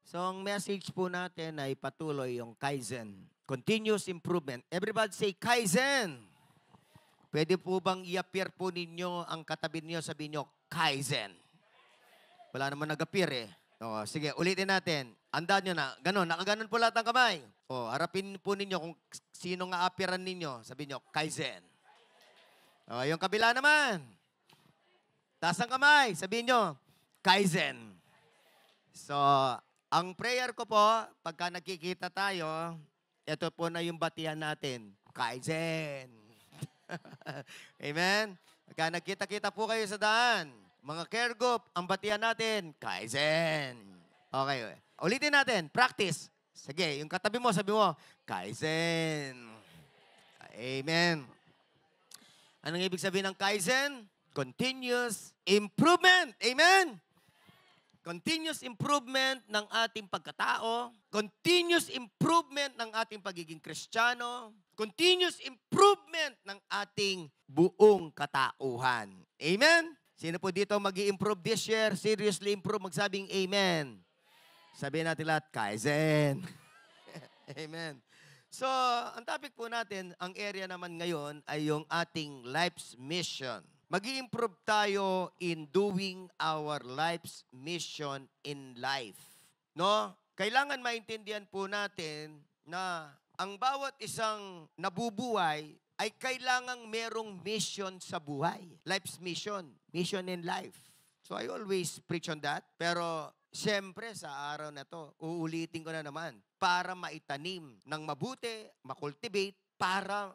So, ang message po natin ay patuloy yung Kaizen. Continuous improvement. Everybody say Kaizen. Pwede po bang i-appear po ninyo ang katabi niyo, sabihin niyo, Kaizen. Wala naman nag-appear eh. O, sige, ulitin natin. Andaan nyo na. Ganon, nakaganon po lahat ng kamay. O, harapin po ninyo kung sino nga appearan ninyo. Sabihin nyo, Kaizen. O, yung kabila naman. Taas ang kamay. Sabihin nyo, Kaizen. So, ang prayer ko po, pagka nakikita tayo, ito po na yung batihan natin. Kaizen. Amen? Pagka nagkita-kita po kayo sa daan, mga care group, ang batihan natin, Kaizen. Okay. Ulitin natin. Practice. Sige, yung katabi mo, sabi mo, Kaizen. Amen. Anong ibig sabihin ng Kaizen? Continuous improvement. Amen? Continuous improvement ng ating pagkatao, continuous improvement ng ating pagiging Kristiyano, continuous improvement ng ating buong katauhan. Amen? Sino po dito mag-i-improve this year? Seriously improve, magsabing amen. Sabihin natin lahat, Kaizen. Amen. So, ang topic po natin, ang area naman ngayon ay yung ating life's mission. Mag-i-improve tayo in doing our life's mission in life. No? Kailangan maintindihan po natin na ang bawat isang nabubuhay ay kailangang merong mission sa buhay. Life's mission. Mission in life. So I always preach on that. Pero siyempre sa araw na to, uulitin ko na naman para maitanim ng mabuti, makultivate, para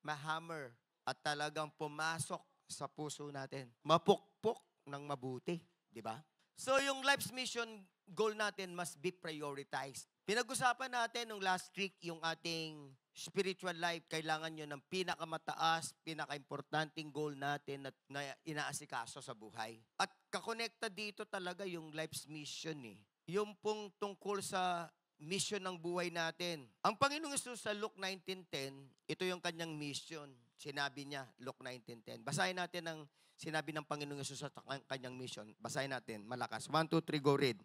ma-hammer at talagang pumasok sa puso natin. Mapukpok ng mabuti. Di ba? So yung life's mission goal natin must be prioritized. Pinag-usapan natin nung last week yung ating spiritual life. Kailangan nyo ng pinakamataas, pinaka-importanting goal natin na inaasikaso sa buhay. At kakonekta dito talaga yung life's mission eh. Yung pong tungkol sa mission ng buhay natin. Ang Panginoong Hesus sa Luke 19:10, ito yung kanyang mission. Sinabi niya, Luke 19:10. Basahin natin ang sinabi ng Panginoong Hesus sa kanyang mission. Basahin natin, malakas. 1, 2, 3, go read.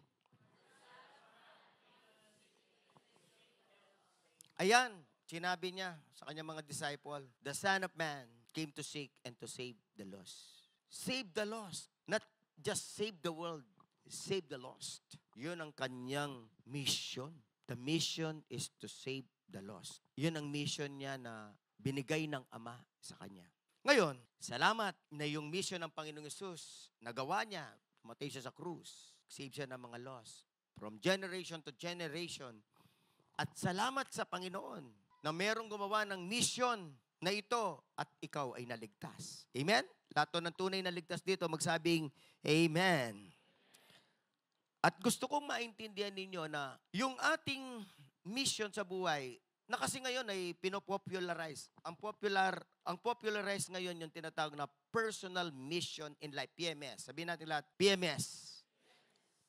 Ayan, sinabi niya sa kanyang mga disciple, the Son of Man came to seek and to save the lost. Save the lost. Not just save the world. Save the lost. Yun ang kanyang mission. The mission is to save the lost. Yun ang mission niya na binigay ng Ama sa kanya. Ngayon, salamat na yung mission ng Panginoong Hesus, nagawa niya, tumatay siya sa krus, save siya ng mga lost. From generation to generation. At salamat sa Panginoon na merong gumawa ng mission na ito at ikaw ay naligtas. Amen? Lahat ng tunay na ligtas dito, magsabing, Amen. At gusto kong maintindihan ninyo na yung ating mission sa buhay, na kasi ngayon ay pinopopularize. Ang popularize ngayon yung tinatawag na personal mission in life, PMS. Sabihin natin lahat, PMS.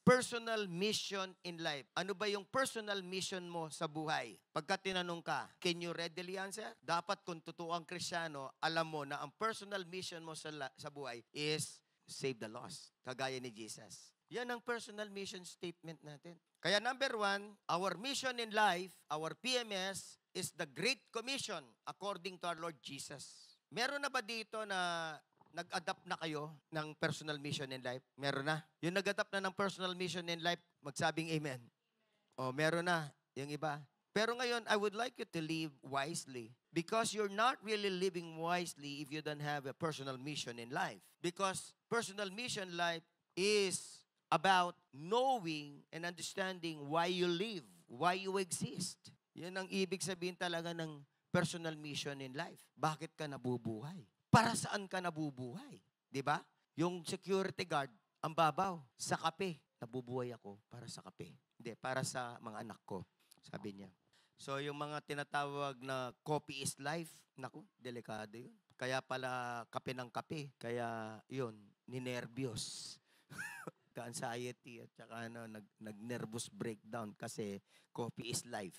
Personal mission in life. Ano ba yung personal mission mo sa buhay? Pagka tinanong ka, can you readily answer? Dapat kung totoo ang Kristiyano, alam mo na ang personal mission mo sa buhay is save the lost. Kagaya ni Jesus. Yan ang personal mission statement natin. Kaya number 1, our mission in life, our PMS, is the Great Commission according to our Lord Jesus. Meron na ba dito na nag-adapt na kayo ng personal mission in life? Meron na. Yung nag-adapt na ng personal mission in life, magsabing amen. O, meron na. Yung iba. Pero ngayon, I would like you to live wisely. Because you're not really living wisely if you don't have a personal mission in life. Because personal mission in life is about knowing and understanding why you live, why you exist. Yan ang ibig sabihin talaga ng personal mission in life. Bakit ka nabubuhay? Para saan ka nabubuhay? Di ba? Yung security guard, ang babaw, sa kape. Nabubuhay ako para sa kape. Hindi, para sa mga anak ko, sabi niya. So yung mga tinatawag na coffee is life, naku, delikado yun. Kaya pala kape ng kape. Kaya yun, ninervyos. Ka-anxiety at saka nag-nervous breakdown kasi coffee is life.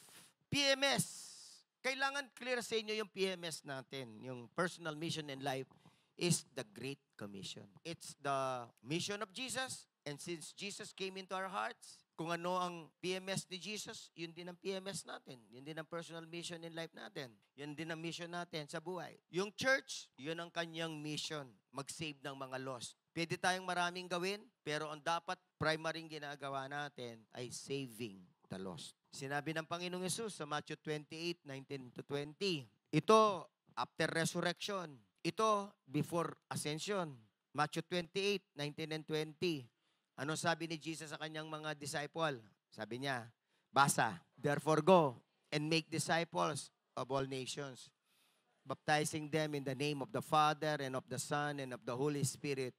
PMS. Kailangan clear sa inyo yung PMS natin. Yung personal mission in life is the Great Commission. It's the mission of Jesus. And since Jesus came into our hearts, Kung ano ang PMS ni Jesus, yun din ang PMS natin. Yun din ang personal mission in life natin. Yun din ang mission natin sa buhay. Yung church, yun ang kanyang mission, mag-save ng mga lost. Pwede tayong maraming gawin, pero ang dapat primaryng ginagawa natin ay saving the lost. Sinabi ng Panginoong Yesus sa Matthew 28:19-20, ito after resurrection, ito before ascension. Matthew 28:19-20. Ano sabi ni Jesus sa kanyang mga disciple? Sabi niya, basa, therefore go and make disciples of all nations, baptizing them in the name of the Father and of the Son and of the Holy Spirit,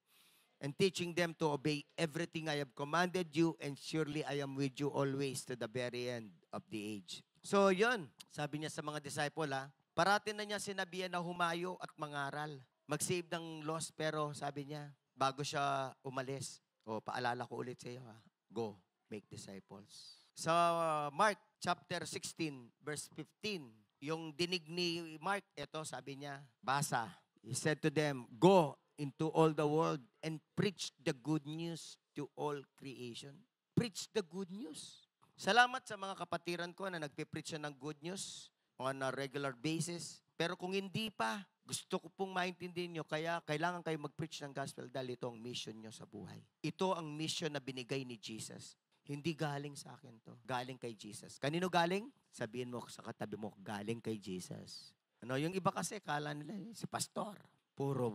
and teaching them to obey everything I have commanded you, and surely I am with you always to the very end of the age. So yun, sabi niya sa mga disciple, parati na niya sinabihan na humayo at mangaral. Mag-save ng lost, pero sabi niya, bago siya umalis, paalala ko ulit sa iyo, go, make disciples. Sa Mark chapter 16, verse 15, yung dinig ni Mark, ito sabi niya, basa. He said to them, go into all the world and preach the good news to all creation. Preach the good news. Salamat sa mga kapatiran ko na nagpipreach ng good news on a regular basis. Pero kung hindi pa, gusto ko pong maintindihin nyo, kaya kailangan kayo mag-preach ng gospel dahil ito ang mission nyo sa buhay. Ito ang mission na binigay ni Jesus. Hindi galing sa akin to. Galing kay Jesus. Kanino galing? Sabihin mo sa katabi mo, galing kay Jesus. Yung iba kasi, kala nila, si pastor. Puro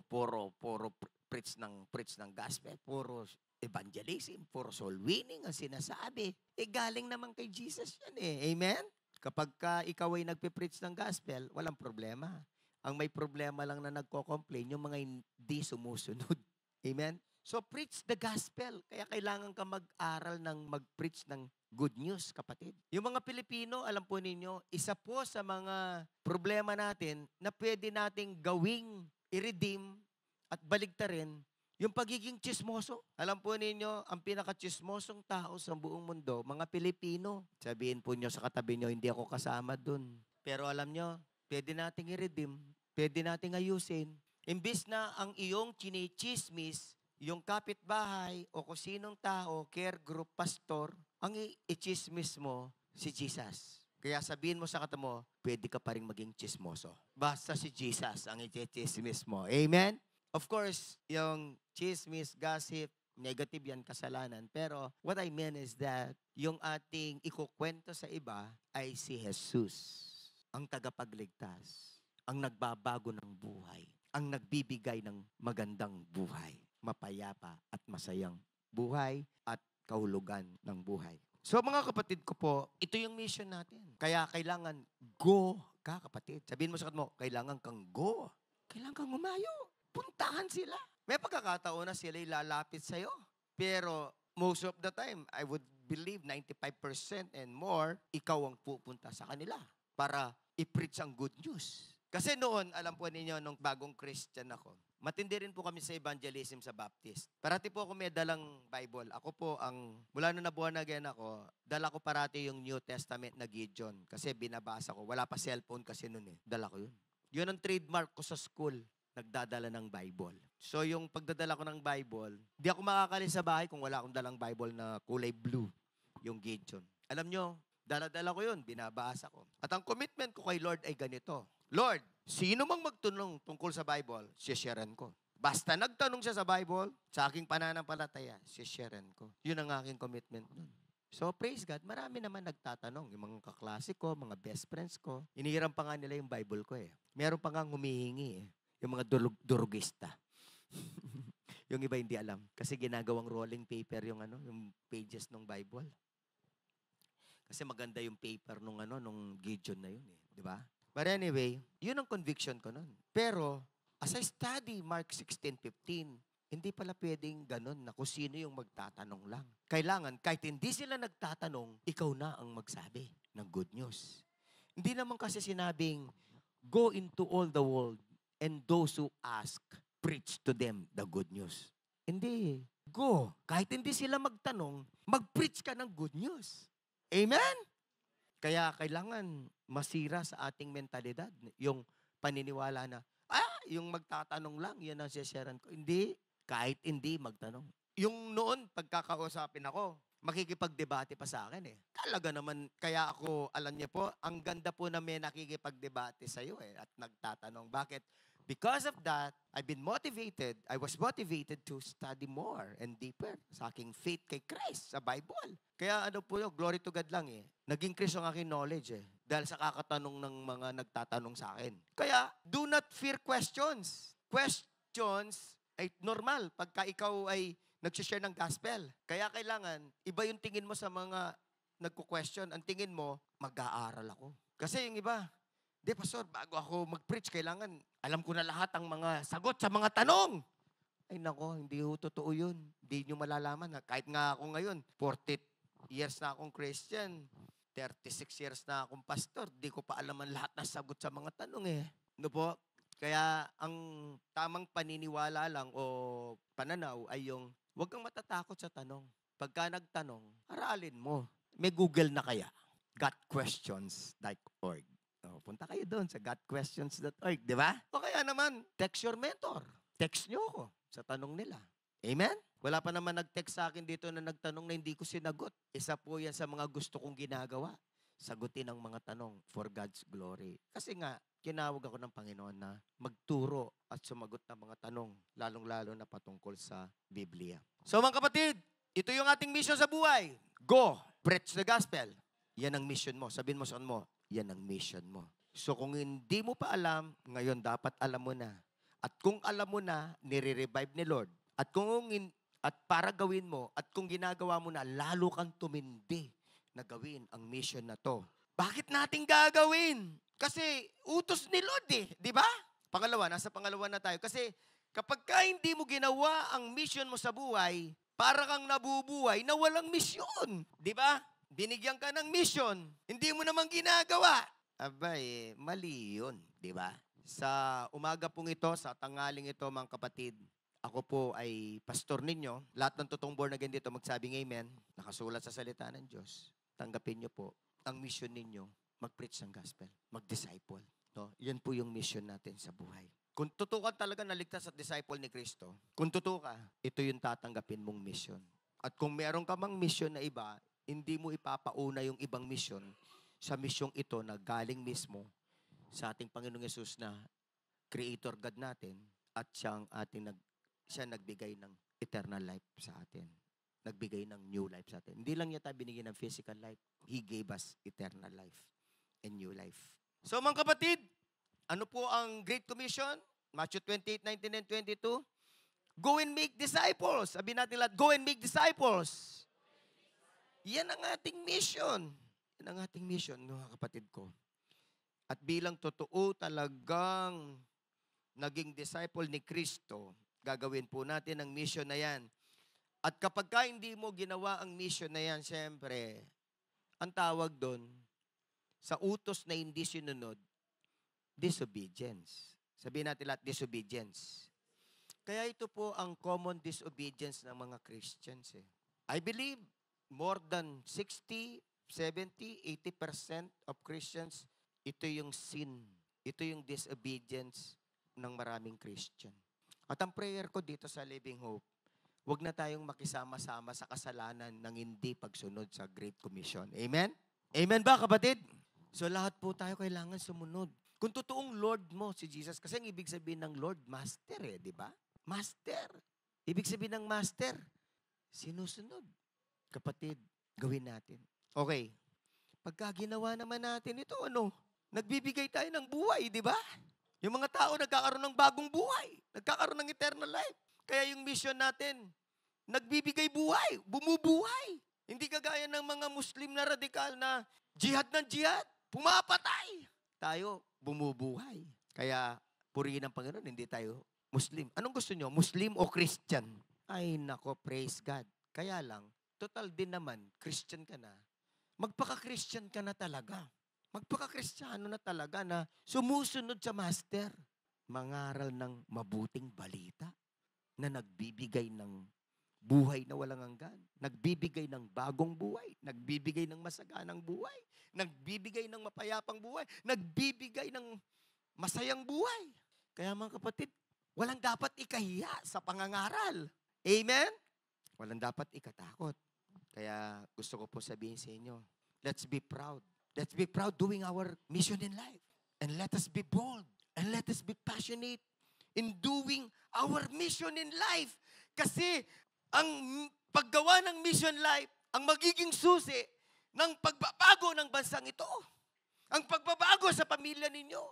preach ng gospel. Puro evangelism, puro soul winning ang sinasabi. Galing naman kay Jesus yan Amen? Kapag ikaw ay nagpipreach ng gospel, walang problema. Ang may problema lang na nagko-complain, yung mga hindi sumusunod. Amen? So, preach the gospel. Kaya kailangan ka mag-aral ng mag-preach ng good news, kapatid. Yung mga Pilipino, alam po ninyo, isa po sa mga problema natin na pwede nating gawing i-redeem at baligtarin yung pagiging chismoso. Alam po ninyo, ang pinaka-chismosong tao sa buong mundo, mga Pilipino. Sabihin po nyo sa katabi nyo, hindi ako kasama dun. Pero alam nyo, pwede nating i-redeem, pwede nating ayusin. Imbis na ang iyong chinichismis, yung kapitbahay o kung sinong tao, care group, pastor, ang i-chismis mo si Jesus. Kaya sabihin mo sa katabi mo, pwede ka pa rin maging chismoso. Basta si Jesus ang i-chismis mo. Amen? Of course, yung chismis, gossip, negative yan, kasalanan. Pero what I mean is that yung ating ikukwento sa iba ay si Jesus. Ang tagapagligtas, ang nagbabago ng buhay, ang nagbibigay ng magandang buhay, mapayapa at masayang buhay at kahulugan ng buhay. So mga kapatid ko po, ito yung mission natin. Kaya kailangan go ka, kapatid. Sabihin mo sa kapatid mo, kailangan kang go. Kailangan kang umayo. Puntahan sila. May pagkakataon na sila lalapit sa'yo. Pero most of the time, I would believe 95% and more, ikaw ang pupunta sa kanila para i-preach ang good news. Kasi noon, alam po ninyo, nung bagong Christian ako, matindi rin po kami sa evangelism sa Baptist. Parati po ako may dalang Bible. Ako po mula nung nabuhan na again ako, dala ko parati yung New Testament na Gideon. Kasi binabasa ko. Wala pa cellphone kasi noon Dala ko yun. Yun ang trademark ko sa school. Nagdadala ng Bible. So yung pagdadala ko ng Bible, di ako makakalis sa bahay kung wala akong dalang Bible na kulay blue, yung Gideon. Alam nyo, dala-dala ko yun, binabasa ko. At ang commitment ko kay Lord ay ganito. Lord, sino mang magtanong tungkol sa Bible, sisharean ko. Basta nagtanong siya sa Bible, sa aking pananampalataya, sisharean ko. Yun ang aking commitment nun. So, praise God, marami naman nagtatanong. Yung mga kaklase ko, mga best friends ko, inihiram pa nga nila yung Bible ko Meron pa nga humihingi yung mga durugista. Yung iba hindi alam. Kasi ginagawang rolling paper yung yung pages ng Bible. Kasi maganda yung paper nung Gideon na yun Di ba? But anyway, yun ang conviction ko nun. Pero, as I study Mark 16:15, hindi pala pwedeng ganun na kung sino yung magtatanong lang. Kailangan, kahit hindi sila nagtatanong, ikaw na ang magsabi ng good news. Hindi naman kasi sinabing, go into all the world and those who ask, preach to them the good news. Hindi. Go. Kahit hindi sila magtanong, mag-preach ka ng good news. Amen? Kaya kailangan masira sa ating mentalidad. Yung paniniwala na, yung magtatanong lang, yan ang sisharean ko. Hindi. Kahit hindi magtanong. Yung noon, pagkakausapin ako, makikipagdebate pa sa akin eh. Talaga naman, kaya ako, alam niyo po, ang ganda po na may nakikipagdebate sa iyo eh, at nagtatanong. Bakit? Because of that, I was motivated to study more and deeper sa aking faith kay Christ, sa Bible. Kaya ano po yun, glory to God lang eh. Naging Christ ang aking knowledge eh. Dahil sa kakatanong ng mga nagtatanong sa akin. Kaya, do not fear questions. Questions ay normal pagka ikaw ay nagsishare ng gospel. Kaya kailangan, iba yung tingin mo sa mga nagko-question. Ang tingin mo, mag-aaral ako. Kasi yung iba, di, pastor, bago ako mag-preach, kailangan, alam ko na lahat ang mga sagot sa mga tanong. Ay nako, hindi ho totoo yun. Hindi nyo malalaman. Kahit nga ako ngayon, 40 years na akong Christian, 36 years na akong pastor, di ko pa alaman lahat na sagot sa mga tanong eh. Ano po? Kaya ang tamang paniniwala lang o pananaw ay yung huwag kang matatakot sa tanong. Pagka nagtanong, aralin mo. May Google na kaya? Gotquestions.org. Punta kayo doon sa gotquestions.org, di ba? O kaya naman, text your mentor. Text nyo ako sa tanong nila. Amen? Wala pa naman nag-text sa akin dito na nagtanong na hindi ko sinagot. Isa po yan sa mga gusto kong ginagawa. Sagutin ang mga tanong for God's glory. Kasi nga, kinawag ako ng Panginoon na magturo at sumagot ng mga tanong, lalong-lalo na patungkol sa Biblia. So mga kapatid, ito yung ating mission sa buhay. Go, preach the gospel. Yan ang mission mo. Sabihin mo saan mo, yan ang mission mo. So kung hindi mo pa alam, ngayon dapat alam mo na. At kung alam mo na, nire-revive ni Lord. At para gawin mo, at kung ginagawa mo na, lalo kang tumindi na gawin ang mission na to. Bakit natin gagawin? Kasi utos ni Lord eh, di ba? Nasa pangalawa na tayo. Kasi kapag hindi mo ginawa ang mission mo sa buhay, para kang nabubuhay na walang misyon. Di ba? Binigyan ka ng mission, hindi mo naman ginagawa. Abay, mali yun, di ba? Sa umaga pong ito, sa tanghaling ito, mga kapatid, ako po ay pastor ninyo. Lahat ng totoong born again dito magsabing amen. Nakasulat sa salita ng Diyos. Tanggapin niyo po ang mission ninyo, mag-preach ng gospel, mag-disciple. No? Yan po yung mission natin sa buhay. Kung totoo ka talaga naligtas at disciple ni Kristo, kung totoo ka, ito yung tatanggapin mong mission. At kung meron ka mang mission na iba, hindi mo ipapauna yung ibang mission sa misyong ito na galing mismo sa ating Panginoong Yesus na Creator God natin at siya nagbigay ng eternal life sa atin. Nagbigay ng new life sa atin. Hindi lang niya tayo binigyan ng physical life. He gave us eternal life and new life. So mga kapatid, ano po ang Great Commission? Matthew 28:19 and 22. Go and make disciples. Sabi natin lahat, go and make disciples. Yan ang ating mission. Yan ang ating mission, mga kapatid ko. At bilang totoo talagang naging disciple ni Kristo, gagawin po natin ang mission na yan. At kapag hindi mo ginawa ang mission na yan, siyempre, ang tawag doon, sa utos na hindi sinunod, disobedience. Sabihin natin lahat, disobedience. Kaya ito po ang common disobedience ng mga Christians. I believe more than 60, 70, 80% of Christians, ito yung sin. Ito yung disobedience ng maraming Christian. At ang prayer ko dito sa Living Hope, huwag na tayong makisama-sama sa kasalanan ng hindi pagsunod sa Great Commission. Amen? Amen ba, kapatid? So lahat po tayo kailangan sumunod. Kung totoong Lord mo si Jesus, kasi ang ibig sabihin ng Lord, Master di ba? Master. Ibig sabihin ng Master, sinusunod. Kapatid, gawin natin. Okay. Pagka ginawa naman natin ito, nagbibigay tayo ng buhay, di ba? Yung mga tao nagkakaroon ng bagong buhay. Nagkakaroon ng eternal life. Kaya yung mission natin, nagbibigay buhay, bumubuhay. Hindi kagaya ng mga Muslim na radikal na jihad ng jihad, pumapatay. Tayo, bumubuhay. Kaya, purihin ng Panginoon, hindi tayo Muslim. Anong gusto nyo? Muslim o Christian? Ay, nako, praise God. Kaya lang, total din naman, Christian ka na. Magpaka-Christian ka na talaga. Magpaka-Kristiyano na talaga na sumusunod sa Master. Mangaral ng mabuting balita na nagbibigay ng buhay na walang hanggan. Nagbibigay ng bagong buhay. Nagbibigay ng masaganang buhay. Nagbibigay ng mapayapang buhay. Nagbibigay ng masayang buhay. Kaya mga kapatid, walang dapat ikahiya sa pangangaral. Amen? Walang dapat ikatakot. Kaya gusto ko po sabihin sa inyo, let's be proud. Let's be proud doing our mission in life. And let us be bold. And let us be passionate in doing our mission in life. Kasi ang paggawa ng mission life, ang magiging susi ng pagbabago ng bansang ito. Ang pagbabago sa pamilya ninyo.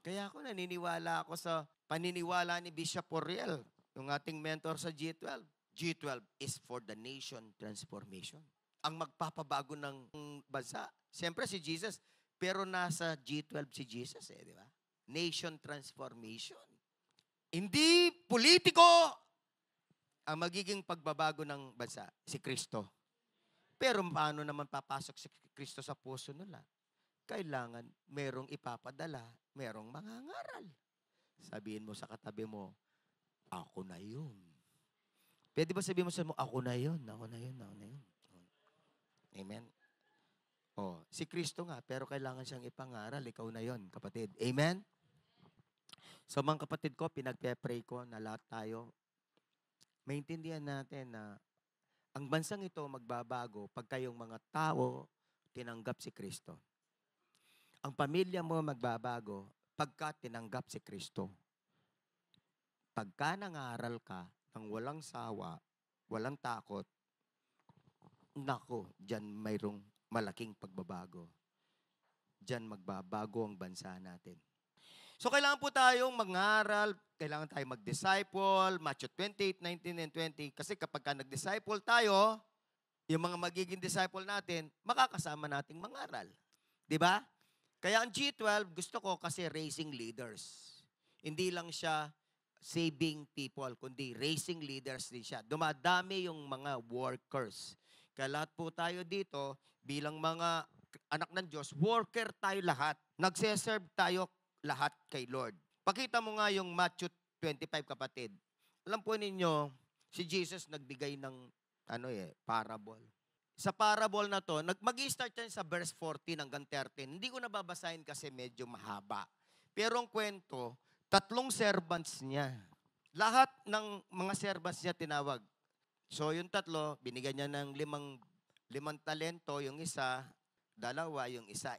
Kaya ako naniniwala ako sa paniniwala ni Bishop Oriel, yung ating mentor sa G12. G12 is for the nation transformation. Ang magpapabago ng bansa. Siyempre si Jesus, pero nasa G12 si Jesus di ba? Nation transformation. Hindi politiko ang magiging pagbabago ng bansa, si Kristo. Pero paano naman papasok si Kristo sa puso nila? Kailangan merong ipapadala, merong mangangaral. Sabihin mo sa katabi mo, ako na yun. Pwede ba sabihin mo sa mo, ako na yun, ako na yun, ako na yun. Amen? Si Kristo nga, pero kailangan siyang ipangaral, ikaw na yun, kapatid. Amen? So mga kapatid ko, pinagpe-pray ko na lahat tayo, maintindihan natin na ang bansang ito magbabago pag kayong mga tao tinanggap si Kristo. Ang pamilya mo magbabago pagka tinanggap si Kristo. Pagka nangaral ka ng walang sawa, walang takot, nako, dyan mayroong malaking pagbabago. Dyan magbabago ang bansa natin. So, kailangan po tayong mangaral, kailangan tayong mag-disciple, Matthew 28, 19 and 20. Kasi kapag ka nag-disciple tayo, yung mga magiging disciple natin, makakasama nating mangaral. Diba? Kaya ang G12, gusto ko kasi raising leaders. Hindi lang siya saving people, kundi raising leaders din siya. Dumadami yung mga workers. Kaya lahat po tayo dito, bilang mga anak ng Diyos, worker tayo lahat. Nagseserve tayo lahat kay Lord. Pakita mo nga yung Matthew 25, kapatid. Alam po ninyo, si Jesus nagbigay ng parable. Sa parable na to, mag-i-start yan sa verse 14 hanggang 13. Hindi ko nababasahin kasi medyo mahaba. Pero ang kwento, 3 servants niya. Lahat ng mga servants niya tinawag. So yung 3, binigyan niya ng 5 talento, yung isa, 2, yung isa.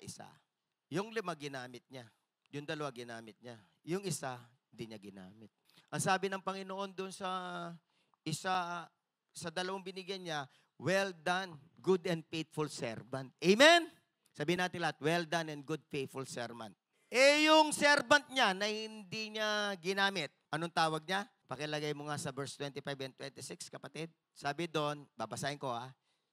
Yung 5 ginamit niya. Yung 2 ginamit niya. Yung isa, hindi niya ginamit. Ang sabi ng Panginoon doon sa 2 binigyan niya, well done, good and faithful servant. Amen? Sabihin natin lahat, well done and good, faithful servant. Yung servant niya na hindi niya ginamit, anong tawag niya? Pakilagay mo nga sa verse 25 and 26, kapatid. Sabi doon, babasahin ko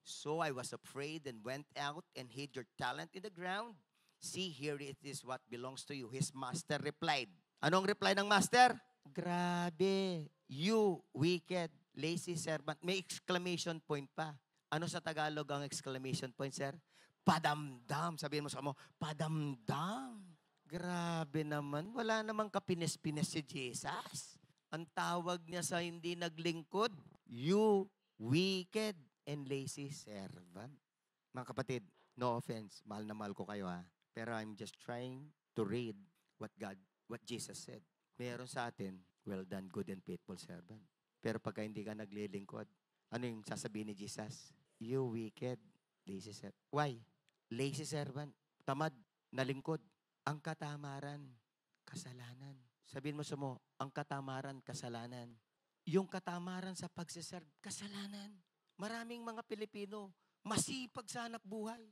So I was afraid and went out and hid your talent in the ground. See, here it is what belongs to you. His master replied. Anong reply ng master? Grabe, you wicked, lazy servant. May exclamation point pa. Ano sa Tagalog ang exclamation point, sir? Padamdam. Sabihin mo sa mo, padamdam. Grabe naman. Wala namang kapinis-pinis si Jesus. Ang tawag niya sa hindi naglingkod, you wicked and lazy servant. Mga kapatid, no offense. Mahal na mahal ko kayo Pero I'm just trying to read what Jesus said. Meron sa atin, well done, good and faithful servant. Pero pagka hindi ka naglilingkod, ano yung sasabihin ni Jesus? You wicked, lazy servant. Why? Lazy servant, tamad, nalingkod. Ang katamaran, kasalanan. Sabihin mo sa mo, ang katamaran, kasalanan. Yung katamaran sa pagsiserve, kasalanan. Maraming mga Pilipino, masipag sa hanap buhay.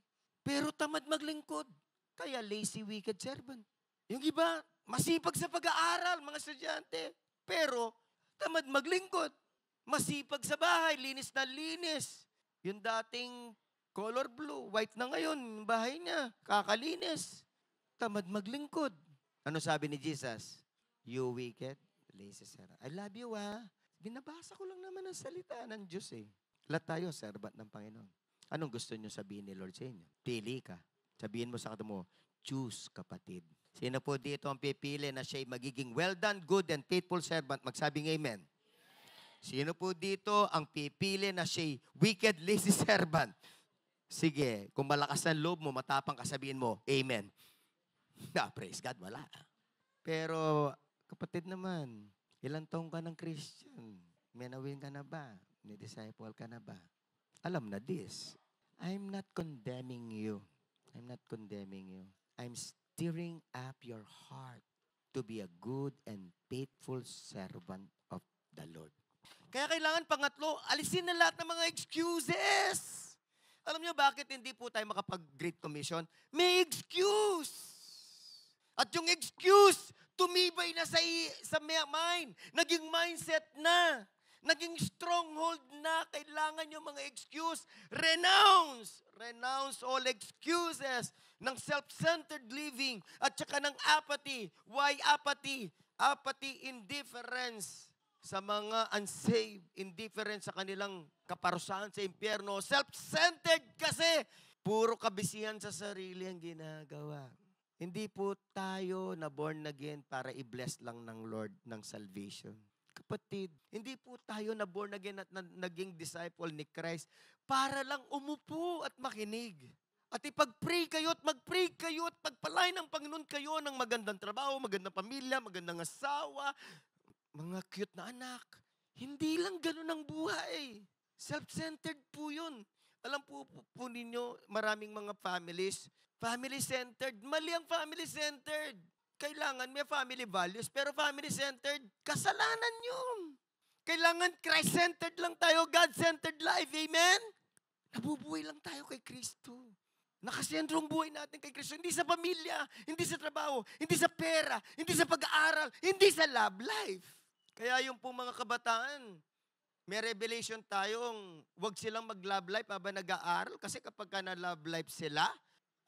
Pero tamad maglingkod. Kaya lazy, wicked servant. Yung iba, masipag sa pag-aaral, mga estudyante. Pero, tamad maglingkod. Masipag sa bahay, linis na linis. Yung dating color blue, white na ngayon, bahay niya, kakalinis. Tamad maglingkod. Ano sabi ni Jesus? You wicked, lazy servant. I love you Binabasa ko lang naman ang salita ng Diyos Lahat tayo, servant ng Panginoon. Anong gusto niyo sabihin ni Lord sa inyo? Pili ka. Sabihin mo sa katabi mo, choose, kapatid. Sino po dito ang pipili na siya'y magiging well done, good and faithful servant? Magsabing amen. Sino po dito ang pipili na siya'y wicked, lazy servant? Sige, kung malakas ang loob mo, matapang kasabihin mo, amen. Praise God, wala. Pero, kapatid naman, ilang taong ka ng Christian? Menawin ka na ba? Ni-disciple ka na ba? alam na this. I'm not condemning you. I'm not condemning you. I'm stirring up your heart to be a good and faithful servant of the Lord. Kaya kailangan pangatlo, alisin na lahat ng mga excuses. Alam niyo bakit hindi po tayo makapag-Great Commission? May excuse. At yung excuse, tumibay na sa mind. Naging mindset na. Naging stronghold na. Kailangan yung mga excuse. Renounce. Renounce all excuses ng self-centered living at saka ng apathy. Why apathy? Apathy, indifference sa mga unsaved, indifference sa kanilang kaparusahan sa impyerno. Self-centered kasi puro kabisihan sa sarili ang ginagawa. Hindi po tayo na born again para i-bless lang ng Lord ng salvation. Kapatid, hindi po tayo na born again at naging disciple ni Christ para lang umupo at makinig. At ipag-pray kayo at mag-pray kayo at pagpalain ng Panginoon kayo ng magandang trabaho, magandang pamilya, magandang asawa, mga cute na anak. Hindi lang ganun ang buhay. Self-centered po yun. Alam po ninyo, maraming mga families, family-centered. Mali ang family-centered. Kailangan may family values, pero family-centered, kasalanan yun. Kailangan Christ-centered lang tayo, God-centered life. Amen? Nabubuhay lang tayo kay Kristo. Nakasentro ang buhay natin kay Kristo. Hindi sa pamilya, hindi sa trabaho, hindi sa pera, hindi sa pag-aaral, hindi sa love life. Kaya yung po mga kabataan, may revelation tayong huwag silang mag-love life habang nag-aaral kasi kapag ka na-love life sila,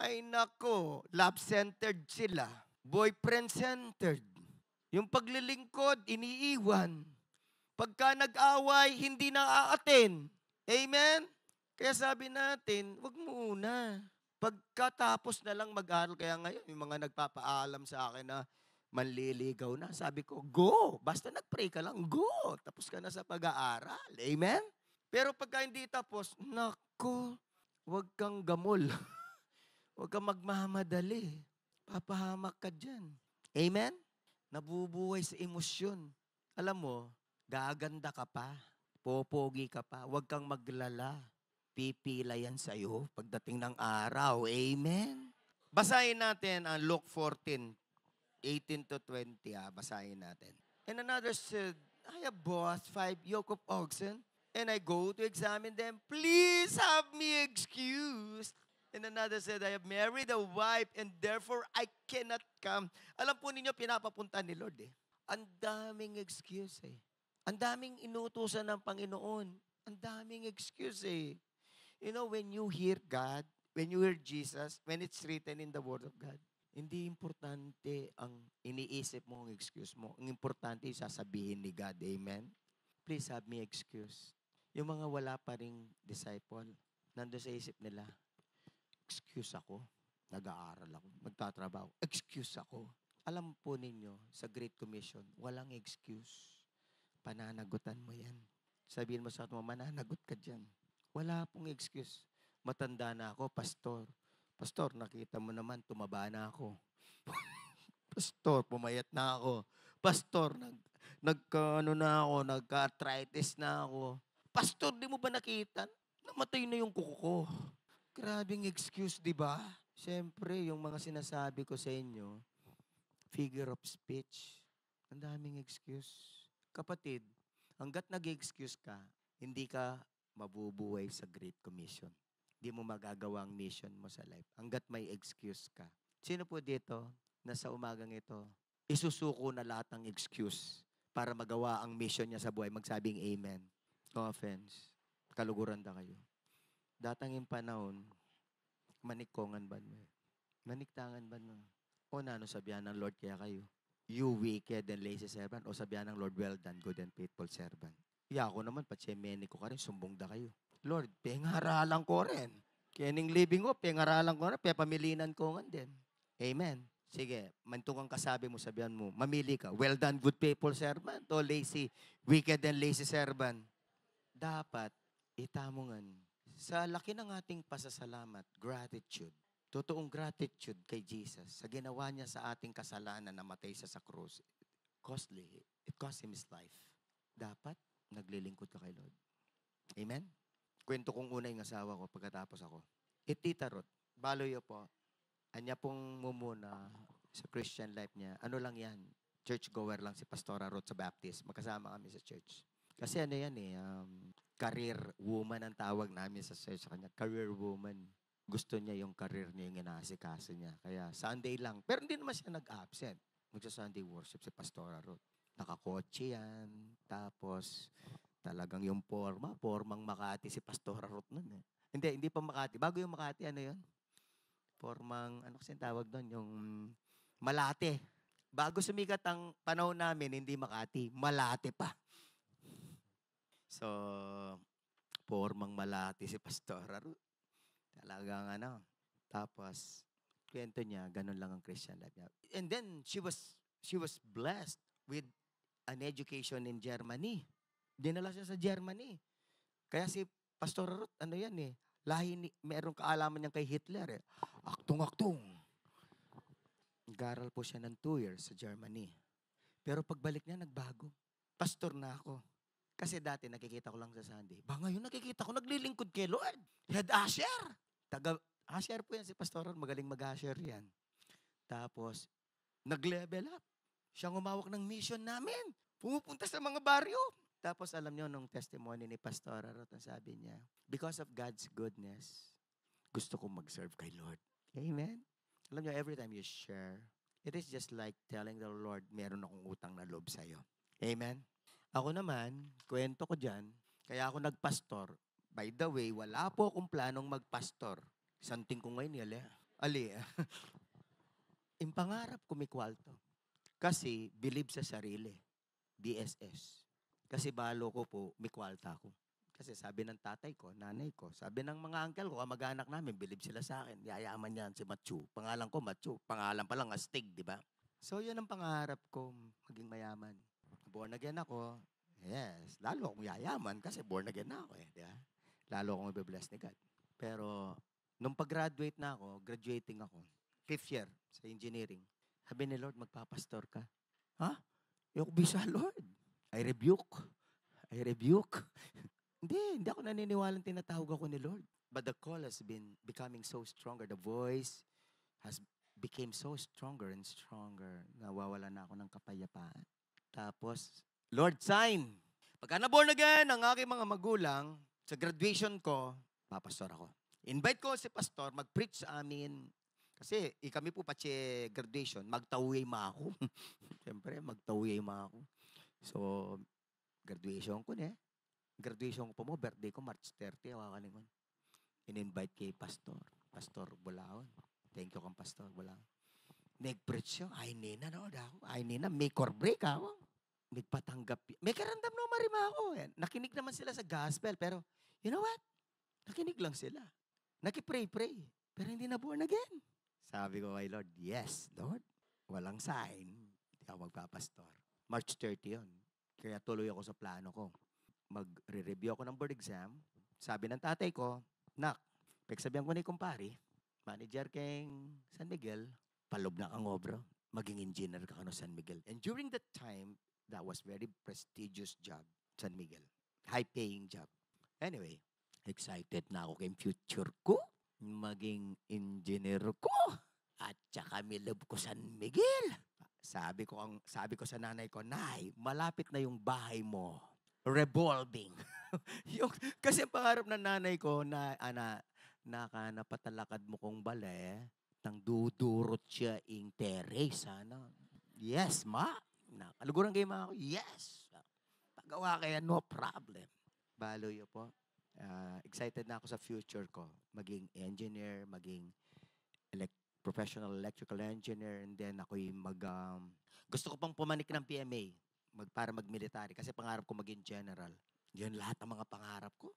ay nako, love-centered sila. Boyfriend-centered. Yung paglilingkod, iniiwan. Pagka nag-away, hindi na aaten. Amen? Kaya sabi natin, wag muna. Pagkatapos na lang mag-aaral, kaya ngayon, yung mga nagpapaalam sa akin na manliligaw na, sabi ko, go! Basta nag-pray ka lang, go! Tapos ka na sa pag-aaral. Amen? Pero pagka hindi tapos, nako, wag kang gamol. Wag kang magmamadali. Papahamak ka dyan. Amen? Nabubuhay sa emosyon. Alam mo, gaganda ka pa. Popogi ka pa. Wag kang maglala. Pipila yan sa'yo pagdating ng araw. Amen? Basahin natin ang Luke 14:18 to 20. Basahin natin. And another said, I have bought 5 yoke of oxen, and I go to examine them. Please have me excused. And another said, I have married a wife, and therefore I cannot come. Alam po ninyo, pinapapunta ni Lord Ang daming excuse Ang daming inutusan ng Panginoon. Ang daming excuse You know, when you hear God, when you hear Jesus, when it's written in the Word of God, hindi importante ang iniisip mo, ang excuse mo. Ang importante yung sasabihin ni God. Amen? Please have me excuse. Yung mga wala pa ring disciple, nandun sa isip nila, excuse ako. Nag-aaral ako. Magtatrabaho. Excuse ako. Alam po ninyo, sa Great Commission, walang excuse. Pananagutan mo yan. Sabihin mo sa atin mo, mananagot ka dyan. Wala pong excuse. Matanda na ako, pastor. Pastor, nakita mo naman, tumaba na ako. Pastor, pumayat na ako. Pastor, nagka-arthritis na ako. Pastor, di mo ba nakita? Namatay na yung kuko ko. Grabing excuse, di ba? Siyempre, yung mga sinasabi ko sa inyo, figure of speech. Ang daming excuse. Kapatid, hanggat nag-excuse ka, hindi ka mabubuhay sa Great Commission. Hindi mo magagawa ang mission mo sa life. Hanggat may excuse ka. Sino po dito na sa umagang ito, isusuko na lahat ng excuse para magawa ang mission niya sa buhay? Magsabing amen. No offense. Kaluguran na kayo. Datang yung panahon, manikkongan ba mo? Maniktangan ba mo? O nano sabihan ng Lord kaya kayo? You wicked and lazy servant. O sabihan ng Lord, well done, good and faithful servant. Iya ako naman, patsyemeni ko ka rin, sumbong da kayo. Lord, pengaralan ko rin. Kening living ko, pengaralan ko rin, pamilinan ko nga din. Amen. Sige, mantungang kasabi mo, sabihan mo, mamili ka. Well done, good faithful servant o lazy, wicked and lazy servant. Dapat, itamongan. Sa laki ng ating pasasalamat, gratitude. Totoong gratitude kay Jesus sa ginawa niya sa ating kasalanan na matay sa krus. Costly. It cost him his life. Dapat, naglilingkod ka kay Lord. Amen? Kwento kong una yung asawa ko pagkatapos ako. Tita Ruth, baloy po. Anya pong mumuna sa Christian life niya. Ano lang yan? Church-goer lang si Pastora Ruth sa Baptist. Magkasama kami sa church. Kasi ano yan career woman ang tawag namin sa church sa kanya. Career woman. Gusto niya yung career niya, yung inaasikaso niya. Kaya Sunday lang. Pero hindi naman siya nag-absent. Magsa-Sunday worship si Pastora Ruth. Nakakotse yan. Tapos, talagang yung formang Makati si Pastora Ruth nun eh. Hindi pa Makati. Bago yung Makati, ano yun? Formang, ano kasi tawag doon? Yung Malate. Bago sumikat ang panahon namin, hindi Makati, Malate pa. So, formang Malate si Pastora Ruth. Talagang Tapos, kwento niya, ganun lang ang Christian life niya. And then, she was blessed with an education in Germany. Dinala siya sa Germany. Kaya si Pastor Ruth, merong kaalaman niyan kay Hitler eh. Aktong-aktong. Nag-aral po siya ng 2 years sa Germany. Pero pagbalik niya, nagbago. Pastor na ako. Kasi dati nakikita ko lang sa Sunday. Ngayon nakikita ko, naglilingkod kay Lord. Head usher. Usher po yan si Pastor Ruth. Magaling mag-usher yan. Tapos, nag-level up. Siyang umawak ng mission namin. Pumupunta sa mga baryo. Tapos alam niyo nung testimony ni Pastor Ruth, sabi niya, because of God's goodness, gusto kong mag-serve kay Lord. Amen? Alam niyo, every time you share, it is just like telling the Lord, meron akong utang na loob sa'yo. Amen? Ako naman, kwento ko dyan, kaya ako nagpastor. By the way, wala po akong planong magpastor. Santing ko ngayon, yung pangarap ko may kwalto. Kasi, believe sa sarili. DSS. Kasi balo ko po, may kwalta ako. Kasi sabi ng tatay ko, nanay ko, sabi ng mga uncle ko, kamag-anak namin, believe sila sa akin. Yayaman yan si Matthew. Pangalan ko Matthew. Pangalan pa lang astig, di ba? So, yun ang pangarap ko, maging mayaman. Born again ako. Yes, lalo akong yayaman kasi born again na ako di ba? Lalo akong ibe-bless ni God. Pero, nung pag-graduate na ako, graduating ako, 5th year sa engineering, sabi ni Lord, magpapastor ka. Ha? Yung bisa, Lord. I rebuke. Hindi ako naniniwalang tinatawag ako ni Lord. But the call has been becoming so stronger. The voice has became so stronger and stronger. Nawawala na ako ng kapayapaan. Tapos, Lord, sign. Pagka na-born again ang aking mga magulang, sa graduation ko, papastor ako. Invite ko si pastor, mag-preach sa amin. Kasi kami po pati graduation, magtaway ma ako. Siyempre, magtaway ma ako. So, graduation ko Graduation ko po mo, birthday ko, March 30, awakalingon. In-invite kay Pastor Bulaon. Thank you kang Pastor Bulaon. Nag-preach siya, ay nina na ako. Ay nina, make or break ako. Nagpatanggap. May karandam no marima ako. Nakinig naman sila sa gospel, pero you know what? Nakinig lang sila. Nakipray-pray, pero hindi na born again. Sabi ko kay Lord, yes, Lord. Walang sign. Hindi ako magpapastor. March 30 yun. Kaya tuloy ako sa plano ko. Magre-review ako ng board exam. Sabi ng tatay ko, Nak, pagsabihan ko ni kumpari, manager keng San Miguel, palob na kang obro. Maging engineer ka no San Miguel. And during that time, that was very prestigious job, San Miguel. High-paying job. Anyway, excited na ako kay future ko. Maging engineer ko. At saka milob ko San Miguel. Sabi ko sa nanay ko, Nay, malapit na yung bahay mo. Revolving. Kasi ang pangarap ng nanay ko na napatalakad mo kong bale, nang dudurot siya ing terrace. Yes, ma. Nakaluguran kayo mga ako. Yes. Pagawa kaya, no problem. Baloy po. Excited na ako sa future ko. Maging engineer, maging professional electrical engineer, and then ako'y gusto ko pang pumanik ng PMA para mag-military kasi pangarap ko maging general. Yun lahat ng mga pangarap ko.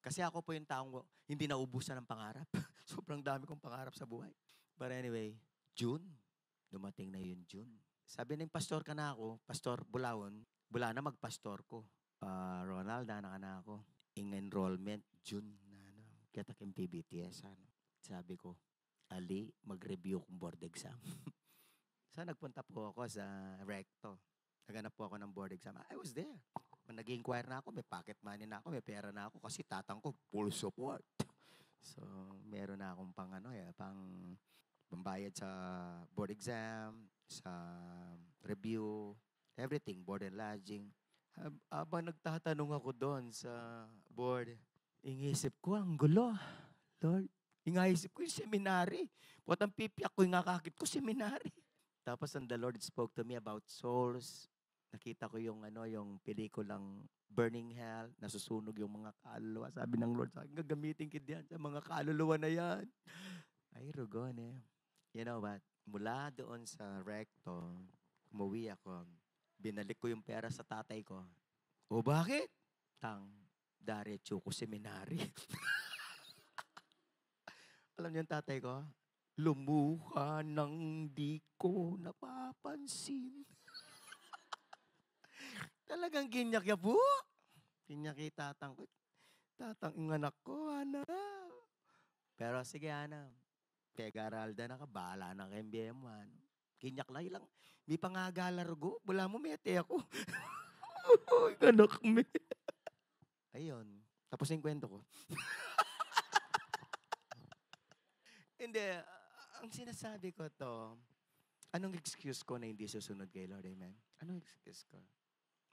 Kasi ako po yung taong hindi naubusan ng pangarap. Sobrang dami kong pangarap sa buhay. But anyway, June, dumating na yun June. Sabi ng pastor ka na ako, Pastor Bulaon, bula na magpastor ko. Ronald, na ako. Enrollment, June na kita kim PBTS. Sabi ko, Ali, mag-review kong board exam. So, nagpunta po ako sa recto. Naganap po ako ng board exam. I was there. Nag-inquire na ako, may pocket money na ako, may pera na ako kasi tatang ko full support. So, meron na akong pang pambayad sa board exam, sa review, everything, board and lodging. Habang nagtatanong ako doon sa board, ingisip ko, ang gulo, Lord. Ingaisip ko yung seminary. Ang pipiyak ko, yung ngakakit ko, seminary. Tapos the Lord spoke to me about souls. Nakita ko yung yung pelikulang Burning Hell, nasusunog yung mga kaluluwa. Sabi ng Lord sa akin, gagamitin kita yan sa mga kaluluwa na yan. Ay, rugon eh. You know what? Mula doon sa recto, umuwi ako. Binalik ko yung pera sa tatay ko. O bakit? Diretso ko seminary. Alam niyo yung tatay ko? Lumuha nang di ko napapansin. Talagang ginyak ya po. Ginyak tatang ko. Tatang yung anak ko, Ana. Pero sige, Ana. Pag-aralda na ka, bahala na kayong BM1. Ginyak lang. May pangagalargo. Wala mo, mete ako. Anak me. Ayun. Tapos yung kwento ko. Hindi. Ang sinasabi ko to, anong excuse ko na hindi susunod kay Lord? Amen? Anong excuse ko?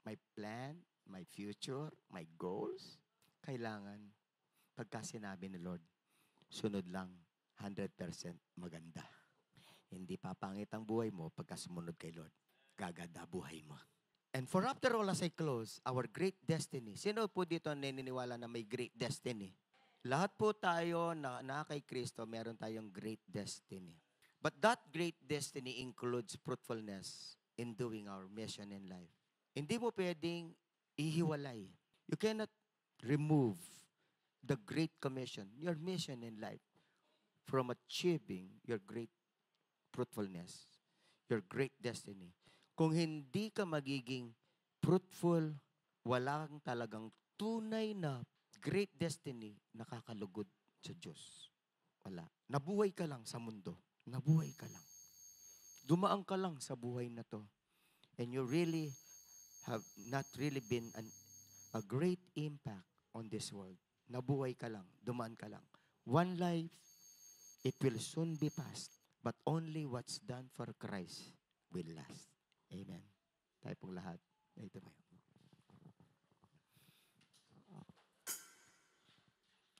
My plan, my future, my goals, kailangan, pagka sinabi ni Lord, sunod lang, 100% maganda. Hindi papangit ang buhay mo pagka sumunod kay Lord. Gaganda buhay mo. And for after all, as I close, our great destiny. Sino po dito naniniwala na may great destiny? Lahat po tayo na kay Kristo, meron tayong great destiny. But that great destiny includes fruitfulness in doing our mission in life. Hindi mo pwedeng ihiwalay. You cannot remove the Great Commission, your mission in life, from achieving your great fruitfulness, your great destiny. Kung hindi ka magiging fruitful, wala kang talagang tunay na great destiny nakakalugod sa Diyos. Wala. Nabuhay ka lang sa mundo. Nabuhay ka lang. Dumaan ka lang sa buhay na to. And you really have not really been a great impact on this world. Nabuhay ka lang, dumaan ka lang. One life, it will soon be past, but only what's done for Christ will last. Amen. Tayo pong lahat. Ito ba yun?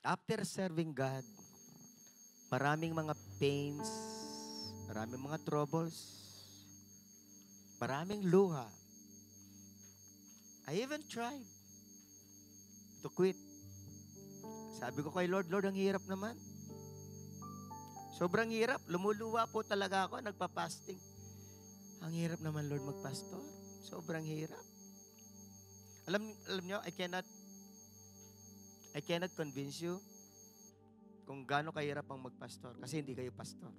After serving God, maraming mga pains, maraming mga troubles, maraming luha. I even tried to quit. Sabi ko kay Lord, Lord, ang hirap naman. Sobrang hirap. Lumuluwa po talaga ako, nagpa-fasting. Ang hirap naman, Lord, magpastor. Sobrang hirap. Alam niyo, I cannot convince you kung gaano kahirap ang magpastor kasi hindi kayo pastor.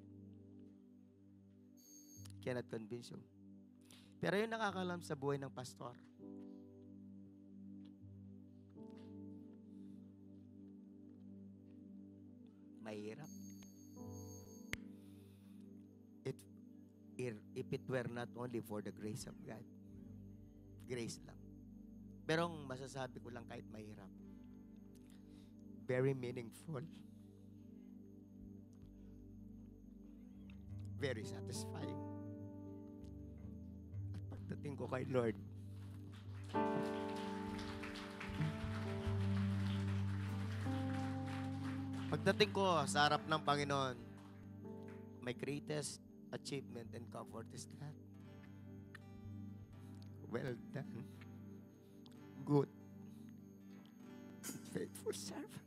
I cannot convince you. Pero yun nakakalam sa buhay ng pastor. Mahirap. If it were not only for the grace of God. Grace lang. Pero ang masasabi ko lang kahit mahirap, very meaningful. Very satisfying. At pagdating ko kay Lord, pagdating ko sa harap ng Panginoon, my greatest achievement and comfort is that, well done, good, and faithful servant.